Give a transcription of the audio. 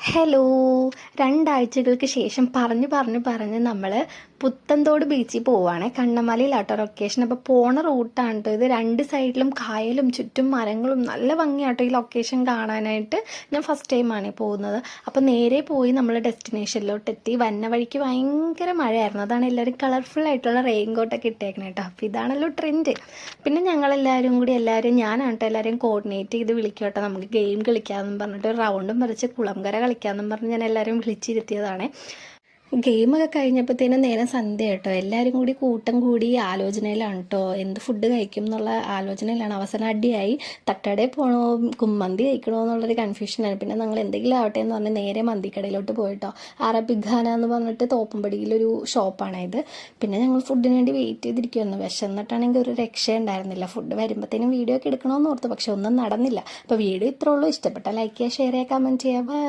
Hello, രണ്ടാഴ്ചകൾക്ക് ശേഷം പറഞ്ഞ് നമ്മൾ പുത്തൻതോട് ബീച്ചിൽ പോവുകയാണ്. കണ്ണമലയിലാട്ടോ ലൊക്കേഷൻ. അപ്പോൾ പോണ റൂട്ടാണ് കേട്ടോ ഇത്. രണ്ട് സൈഡിലും കായലും ചുറ്റും മരങ്ങളും നല്ല ഭംഗിയാട്ടോ ഈ ലൊക്കേഷൻ കാണാനായിട്ട്. ഞാൻ ഫസ്റ്റ് ടൈമാണ് പോകുന്നത്. അപ്പോൾ നേരെ പോയി നമ്മൾ ഡെസ്റ്റിനേഷനിലോട്ട് എത്തി. വന്ന വഴിക്ക് ഭയങ്കര മഴയായിരുന്നു. അതാണ് എല്ലാവരും കളർഫുൾ ആയിട്ടുള്ള റെയിൻ കോട്ടൊക്കെ ഇട്ടേക്കണേ കേട്ടോ. അപ്പോൾ ഇതാണല്ലോ ട്രെൻഡ്. പിന്നെ ഞങ്ങളെല്ലാവരും കൂടി ഞാനാണ് കേട്ടോ എല്ലാവരെയും കോർഡിനേറ്റ് ചെയ്ത് വിളിക്കും കേട്ടോ. നമുക്ക് ഗെയിം കളിക്കാമെന്നും പറഞ്ഞിട്ട് റൗണ്ടും വരച്ച് കുളംകര കളിക്കാമെന്നും പറഞ്ഞ് ഞാൻ എല്ലാവരും വിളിച്ചിരുത്തിയതാണ്. ഗെയിമൊക്കെ കഴിഞ്ഞപ്പോഴത്തേനും നേരം സന്ധ്യ കേട്ടോ. എല്ലാവരും കൂടി കൂട്ടം കൂടി ആലോചനയിലാണ് കേട്ടോ. എന്ത് ഫുഡ് കഴിക്കും എന്നുള്ള ആലോചനയിലാണ്. അവസാനം അടിയായി. തട്ടടയിൽ പോകണോ കുമ്മന്തി കഴിക്കണോ എന്നുള്ളൊരു കൺഫ്യൂഷനാണ്. പിന്നെ ഞങ്ങൾ എന്തെങ്കിലും ആവട്ടെ എന്ന് പറഞ്ഞ് നേരെ മന്തിക്കടയിലോട്ട് പോയിട്ടോ. അറബിക് ഖാന എന്ന് പറഞ്ഞിട്ട് തോപ്പുംപടിയിലൊരു ഷോപ്പാണ് ഇത്. പിന്നെ ഞങ്ങൾ ഫുഡിന് വേണ്ടി വെയിറ്റ് ചെയ്തിരിക്കുമായിരുന്നു. വിശന്നിട്ടാണെങ്കിൽ ഒരു രക്ഷ ഉണ്ടായിരുന്നില്ല. ഫുഡ് വരുമ്പോഴത്തേനും വീഡിയോ ഒക്കെ എടുക്കണമെന്ന് ഓർത്തു, പക്ഷെ ഒന്നും നടന്നില്ല. അപ്പോൾ വീഡിയോ ഇത്രേ ഉള്ളൂ. ഇഷ്ടപ്പെട്ട ലൈക്ക് ചെയ്യുക, ഷെയർ ചെയ്യുക, കമൻറ്റ് ചെയ്യുക.